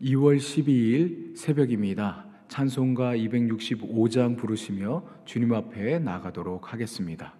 2월 12일 새벽입니다. 찬송가 265장 부르시며 주님 앞에 나가도록 하겠습니다.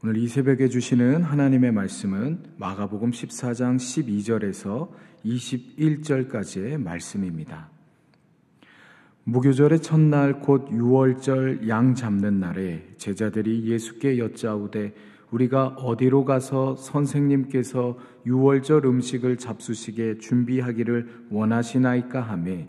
오늘 이 새벽에 주시는 하나님의 말씀은 마가복음 14장 12절에서 21절까지의 말씀입니다. 무교절의 첫날 곧 유월절 양 잡는 날에 제자들이 예수께 여짜오되 우리가 어디로 가서 선생님께서 유월절 음식을 잡수시게 준비하기를 원하시나이까 하매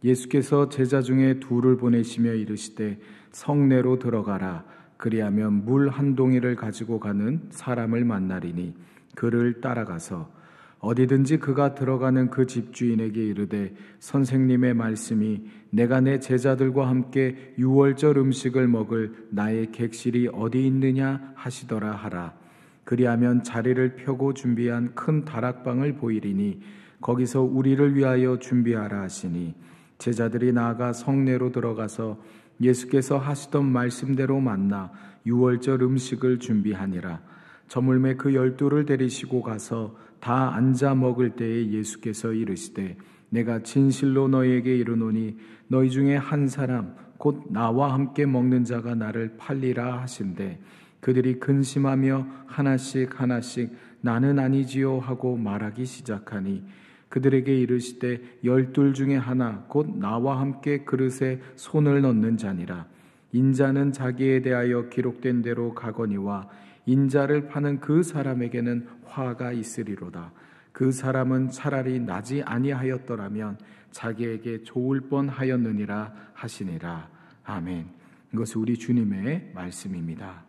예수께서 제자 중에 둘을 보내시며 이르시되 성내로 들어가라. 그리하면 물 한 동이를 가지고 가는 사람을 만나리니 그를 따라가서 어디든지 그가 들어가는 그 집주인에게 이르되 선생님의 말씀이 내가 내 제자들과 함께 유월절 음식을 먹을 나의 객실이 어디 있느냐 하시더라 하라. 그리하면 자리를 펴고 준비한 큰 다락방을 보이리니 거기서 우리를 위하여 준비하라 하시니 제자들이 나아가 성내로 들어가서 예수께서 하시던 말씀대로 만나 유월절 음식을 준비하니라. 저물매 그 12를 데리시고 가서 다 앉아 먹을 때에 예수께서 이르시되 내가 진실로 너희에게 이르노니 너희 중에 한 사람 곧 나와 함께 먹는 자가 나를 팔리라 하신대 그들이 근심하며 하나씩 나는 아니지요 하고 말하기 시작하니 그들에게 이르시되 12 중에 하나 곧 나와 함께 그릇에 손을 넣는 자니라. 인자는 자기에 대하여 기록된 대로 가거니와 인자를 파는 그 사람에게는 화가 있으리로다. 그 사람은 차라리 나지 아니하였더라면 자기에게 좋을 뻔하였느니라 하시니라. 아멘. 이것이 우리 주님의 말씀입니다.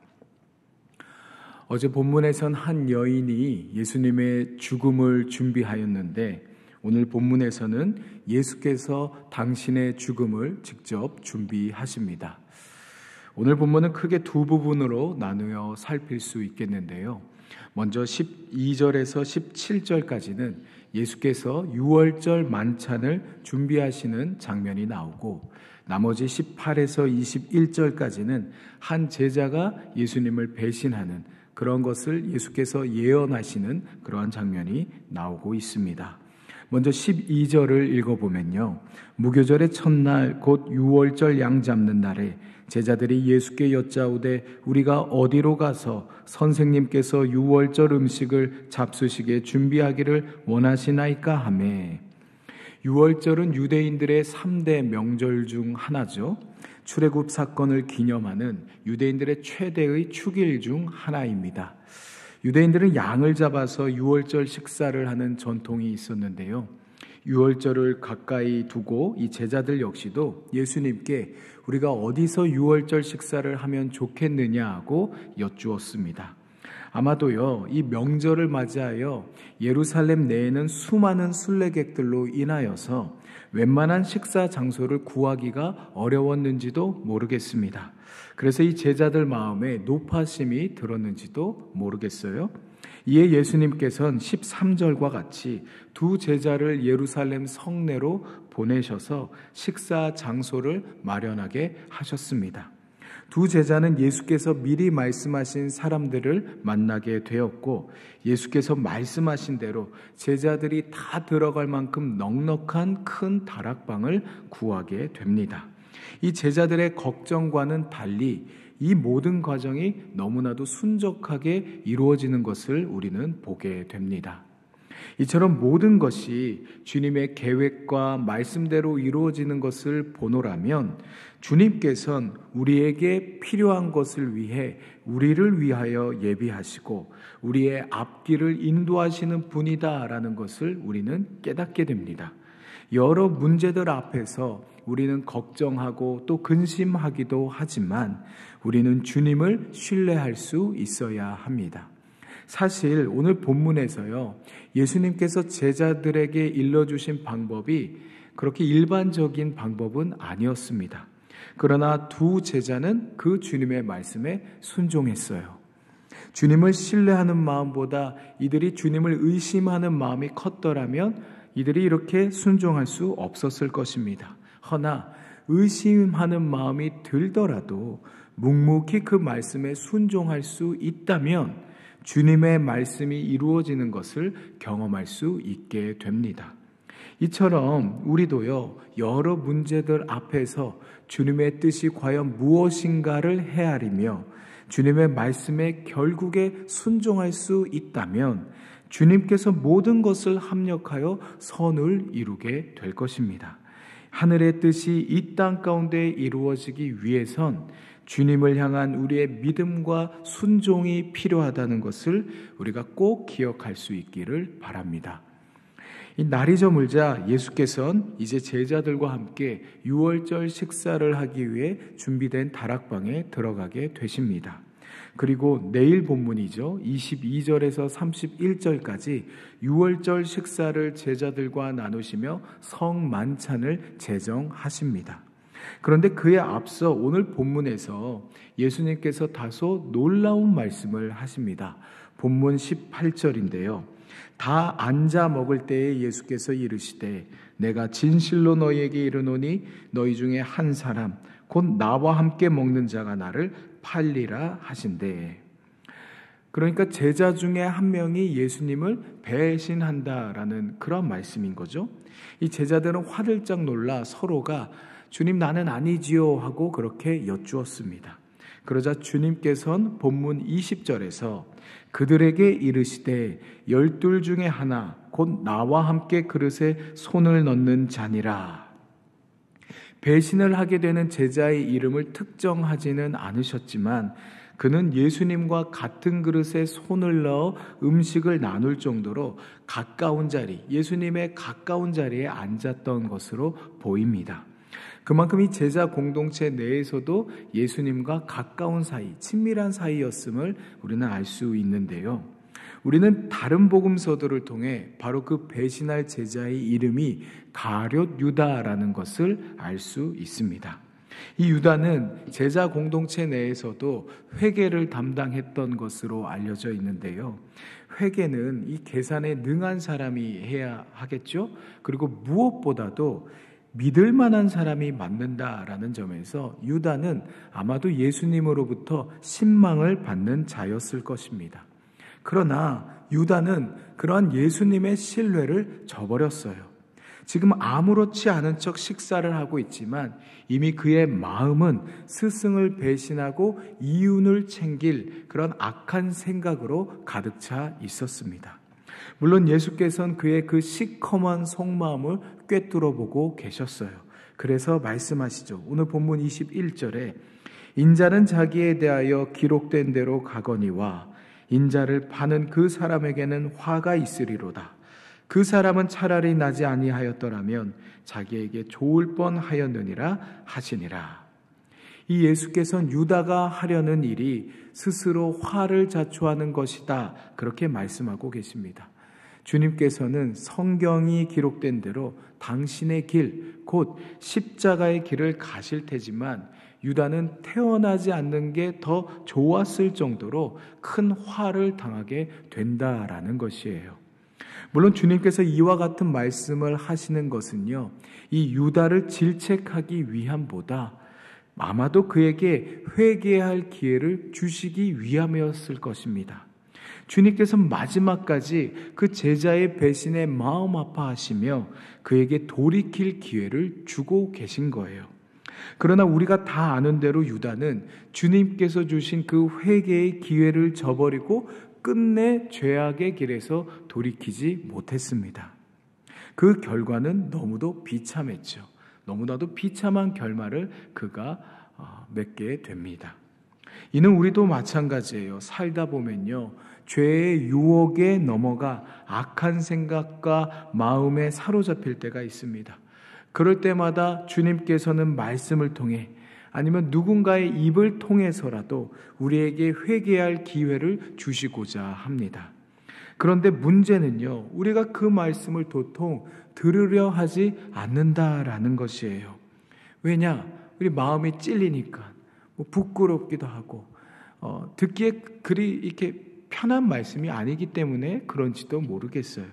어제 본문에선 한 여인이 예수님의 죽음을 준비하였는데 오늘 본문에서는 예수께서 당신의 죽음을 직접 준비하십니다. 오늘 본문은 크게 두 부분으로 나누어 살필 수 있겠는데요. 먼저 12절에서 17절까지는 예수께서 유월절 만찬을 준비하시는 장면이 나오고 나머지 18에서 21절까지는 한 제자가 예수님을 배신하는 그런 것을 예수께서 예언하시는 그러한 장면이 나오고 있습니다. 먼저 12절을 읽어보면요. 무교절의 첫날 곧 유월절 양 잡는 날에 제자들이 예수께 여짜오되 우리가 어디로 가서 선생님께서 유월절 음식을 잡수시게 준비하기를 원하시나이까 하매. 유월절은 유대인들의 3대 명절 중 하나죠. 출애굽 사건을 기념하는 유대인들의 최대의 축일 중 하나입니다. 유대인들은 양을 잡아서 유월절 식사를 하는 전통이 있었는데요. 유월절을 가까이 두고 이 제자들 역시도 예수님께 우리가 어디서 유월절 식사를 하면 좋겠느냐 하고 여쭈었습니다. 아마도요, 이 명절을 맞이하여 예루살렘 내에는 수많은 순례객들로 인하여서 웬만한 식사 장소를 구하기가 어려웠는지도 모르겠습니다. 그래서 이 제자들 마음에 노파심이 들었는지도 모르겠어요. 이에 예수님께서는 13절과 같이 두 제자를 예루살렘 성내로 보내셔서 식사 장소를 마련하게 하셨습니다. 두 제자는 예수께서 미리 말씀하신 사람들을 만나게 되었고 예수께서 말씀하신 대로 제자들이 다 들어갈 만큼 넉넉한 큰 다락방을 구하게 됩니다. 이 제자들의 걱정과는 달리 이 모든 과정이 너무나도 순적하게 이루어지는 것을 우리는 보게 됩니다. 이처럼 모든 것이 주님의 계획과 말씀대로 이루어지는 것을 보노라면 주님께서는 우리에게 필요한 것을 위해 우리를 위하여 예비하시고 우리의 앞길을 인도하시는 분이다라는 것을 우리는 깨닫게 됩니다. 여러 문제들 앞에서 우리는 걱정하고 또 근심하기도 하지만 우리는 주님을 신뢰할 수 있어야 합니다. 사실 오늘 본문에서요, 예수님께서 제자들에게 일러주신 방법이 그렇게 일반적인 방법은 아니었습니다. 그러나 두 제자는 그 주님의 말씀에 순종했어요. 주님을 신뢰하는 마음보다 이들이 주님을 의심하는 마음이 컸더라면 이들이 이렇게 순종할 수 없었을 것입니다. 허나 의심하는 마음이 들더라도 묵묵히 그 말씀에 순종할 수 있다면 주님의 말씀이 이루어지는 것을 경험할 수 있게 됩니다. 이처럼 우리도요, 여러 문제들 앞에서 주님의 뜻이 과연 무엇인가를 헤아리며 주님의 말씀에 결국에 순종할 수 있다면 주님께서 모든 것을 합력하여 선을 이루게 될 것입니다. 하늘의 뜻이 이 땅 가운데 이루어지기 위해선 주님을 향한 우리의 믿음과 순종이 필요하다는 것을 우리가 꼭 기억할 수 있기를 바랍니다. 이 날이 저물자 예수께서는 이제 제자들과 함께 유월절 식사를 하기 위해 준비된 다락방에 들어가게 되십니다. 그리고 내일 본문이죠. 22절에서 31절까지 유월절 식사를 제자들과 나누시며 성만찬을 제정하십니다. 그런데 그에 앞서 오늘 본문에서 예수님께서 다소 놀라운 말씀을 하십니다. 본문 18절인데요. 다 앉아 먹을 때에 예수께서 이르시되 내가 진실로 너희에게 이르노니 너희 중에 한 사람 곧 나와 함께 먹는 자가 나를 팔리라 하신대. 그러니까 제자 중에 한 명이 예수님을 배신한다라는 그런 말씀인 거죠. 이 제자들은 화들짝 놀라 서로가 주님 나는 아니지요 하고 그렇게 여쭈었습니다. 그러자 주님께서는 본문 20절에서 그들에게 이르시되 12 중에 하나 곧 나와 함께 그릇에 손을 넣는 자니라. 배신을 하게 되는 제자의 이름을 특정하지는 않으셨지만 그는 예수님과 같은 그릇에 손을 넣어 음식을 나눌 정도로 가까운 자리, 예수님의 가까운 자리에 앉았던 것으로 보입니다. 그만큼 이 제자 공동체 내에서도 예수님과 가까운 사이, 친밀한 사이였음을 우리는 알 수 있는데요. 우리는 다른 복음서들을 통해 바로 그 배신할 제자의 이름이 가룟 유다라는 것을 알 수 있습니다. 이 유다는 제자 공동체 내에서도 회계를 담당했던 것으로 알려져 있는데요. 회계는 이 계산에 능한 사람이 해야 하겠죠. 그리고 무엇보다도 믿을 만한 사람이 맡는다라는 점에서 유다는 아마도 예수님으로부터 신망을 받는 자였을 것입니다. 그러나 유다는 그러한 예수님의 신뢰를 저버렸어요. 지금 아무렇지 않은 척 식사를 하고 있지만 이미 그의 마음은 스승을 배신하고 이윤을 챙길 그런 악한 생각으로 가득 차 있었습니다. 물론 예수께서는 그의 그 시커먼 속마음을 꿰뚫어 보고 계셨어요. 그래서 말씀하시죠. 오늘 본문 21절에 인자는 자기에 대하여 기록된 대로 가거니와 인자를 파는 그 사람에게는 화가 있으리로다. 그 사람은 차라리 나지 아니하였더라면 자기에게 좋을 뻔하였느니라 하시니라. 이 예수께서는 유다가 하려는 일이 스스로 화를 자초하는 것이다, 그렇게 말씀하고 계십니다. 주님께서는 성경이 기록된 대로 당신의 길, 곧 십자가의 길을 가실 테지만 유다는 태어나지 않는 게 더 좋았을 정도로 큰 화를 당하게 된다라는 것이에요. 물론 주님께서 이와 같은 말씀을 하시는 것은요, 이 유다를 질책하기 위함보다 아마도 그에게 회개할 기회를 주시기 위함이었을 것입니다. 주님께서 마지막까지 그 제자의 배신에 마음 아파하시며 그에게 돌이킬 기회를 주고 계신 거예요. 그러나 우리가 다 아는 대로 유다는 주님께서 주신 그 회개의 기회를 저버리고 끝내 죄악의 길에서 돌이키지 못했습니다. 그 결과는 너무도 비참했죠. 너무나도 비참한 결말을 그가 맺게 됩니다. 이는 우리도 마찬가지예요. 살다 보면요, 죄의 유혹에 넘어가 악한 생각과 마음에 사로잡힐 때가 있습니다. 그럴 때마다 주님께서는 말씀을 통해 아니면 누군가의 입을 통해서라도 우리에게 회개할 기회를 주시고자 합니다. 그런데 문제는요, 우리가 그 말씀을 도통 들으려 하지 않는다라는 것이에요. 왜냐? 우리 마음이 찔리니까, 부끄럽기도 하고, 듣기에 그리 이렇게 편한 말씀이 아니기 때문에 그런지도 모르겠어요.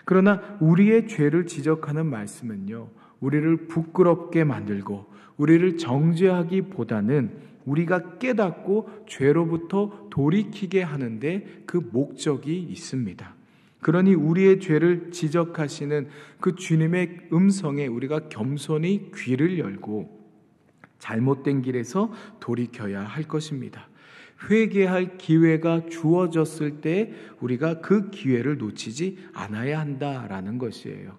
그러나 우리의 죄를 지적하는 말씀은요, 우리를 부끄럽게 만들고 우리를 정죄하기보다는 우리가 깨닫고 죄로부터 돌이키게 하는데 그 목적이 있습니다. 그러니 우리의 죄를 지적하시는 그 주님의 음성에 우리가 겸손히 귀를 열고 잘못된 길에서 돌이켜야 할 것입니다. 회개할 기회가 주어졌을 때 우리가 그 기회를 놓치지 않아야 한다라는 것이에요.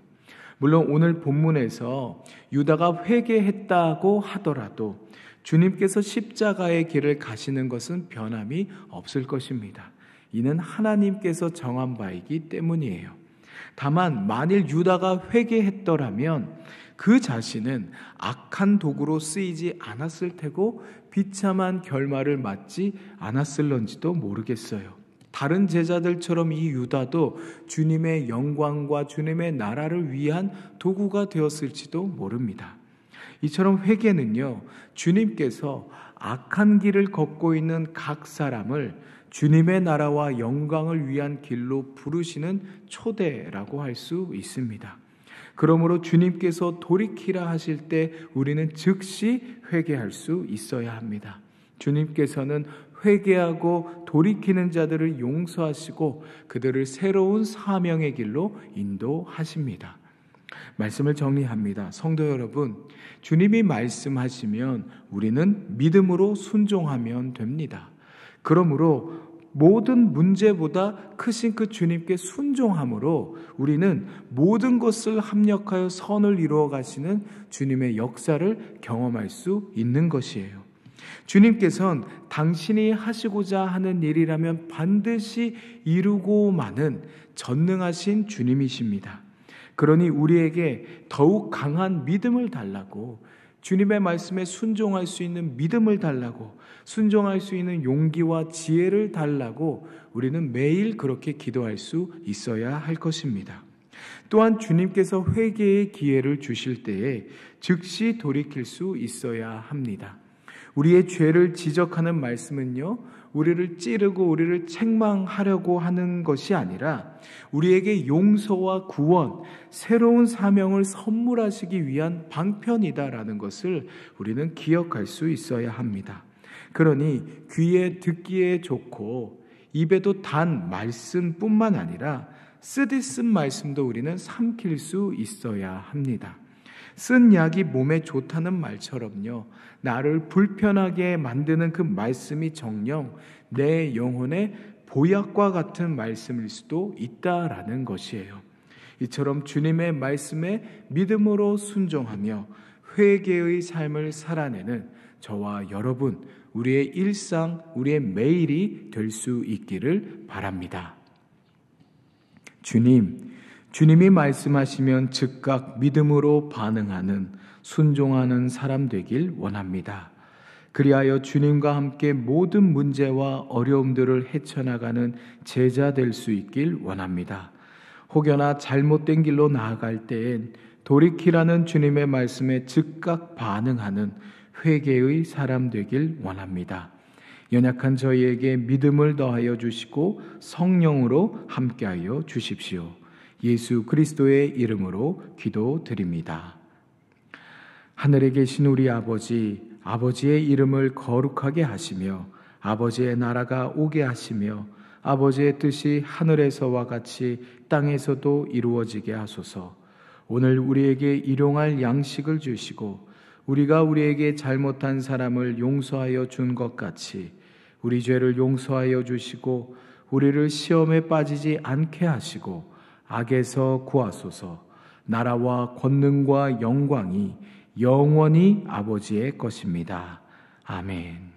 물론 오늘 본문에서 유다가 회개했다고 하더라도 주님께서 십자가의 길을 가시는 것은 변함이 없을 것입니다. 이는 하나님께서 정한 바이기 때문이에요. 다만 만일 유다가 회개했더라면 그 자신은 악한 도구로 쓰이지 않았을 테고 비참한 결말을 맞지 않았을런지도 모르겠어요. 다른 제자들처럼 이 유다도 주님의 영광과 주님의 나라를 위한 도구가 되었을지도 모릅니다. 이처럼 회개는요, 주님께서 악한 길을 걷고 있는 각 사람을 주님의 나라와 영광을 위한 길로 부르시는 초대라고 할 수 있습니다. 그러므로 주님께서 돌이키라 하실 때 우리는 즉시 회개할 수 있어야 합니다. 주님께서는 회개하고 돌이키는 자들을 용서하시고 그들을 새로운 사명의 길로 인도하십니다. 말씀을 정리합니다. 성도 여러분, 주님이 말씀하시면 우리는 믿음으로 순종하면 됩니다. 그러므로 모든 문제보다 크신 그 주님께 순종함으로 우리는 모든 것을 합력하여 선을 이루어 가시는 주님의 역사를 경험할 수 있는 것이에요. 주님께서는 당신이 하시고자 하는 일이라면 반드시 이루고 마는 전능하신 주님이십니다. 그러니 우리에게 더욱 강한 믿음을 달라고, 주님의 말씀에 순종할 수 있는 믿음을 달라고, 순종할 수 있는 용기와 지혜를 달라고 우리는 매일 그렇게 기도할 수 있어야 할 것입니다. 또한 주님께서 회개의 기회를 주실 때에 즉시 돌이킬 수 있어야 합니다. 우리의 죄를 지적하는 말씀은요, 우리를 찌르고 우리를 책망하려고 하는 것이 아니라 우리에게 용서와 구원, 새로운 사명을 선물하시기 위한 방편이다라는 것을 우리는 기억할 수 있어야 합니다. 그러니 귀에 듣기에 좋고 입에도 단 말씀뿐만 아니라 쓰디쓴 말씀도 우리는 삼킬 수 있어야 합니다. 쓴 약이 몸에 좋다는 말처럼요, 나를 불편하게 만드는 그 말씀이 정녕 내 영혼의 보약과 같은 말씀일 수도 있다라는 것이에요. 이처럼 주님의 말씀에 믿음으로 순종하며 회개의 삶을 살아내는 저와 여러분, 우리의 일상, 우리의 매일이 될 수 있기를 바랍니다. 주님이 말씀하시면 즉각 믿음으로 반응하는, 순종하는 사람 되길 원합니다. 그리하여 주님과 함께 모든 문제와 어려움들을 헤쳐나가는 제자 될 수 있길 원합니다. 혹여나 잘못된 길로 나아갈 때엔 돌이키라는 주님의 말씀에 즉각 반응하는 회개의 사람 되길 원합니다. 연약한 저희에게 믿음을 더하여 주시고 성령으로 함께하여 주십시오. 예수 그리스도의 이름으로 기도드립니다. 하늘에 계신 우리 아버지, 아버지의 이름을 거룩하게 하시며 아버지의 나라가 오게 하시며 아버지의 뜻이 하늘에서와 같이 땅에서도 이루어지게 하소서. 오늘 우리에게 일용할 양식을 주시고 우리가 우리에게 잘못한 사람을 용서하여 준 것 같이 우리 죄를 용서하여 주시고 우리를 시험에 빠지지 않게 하시고 악에서 구하소서. 나라와 권능과 영광이 영원히 아버지의 것입니다. 아멘.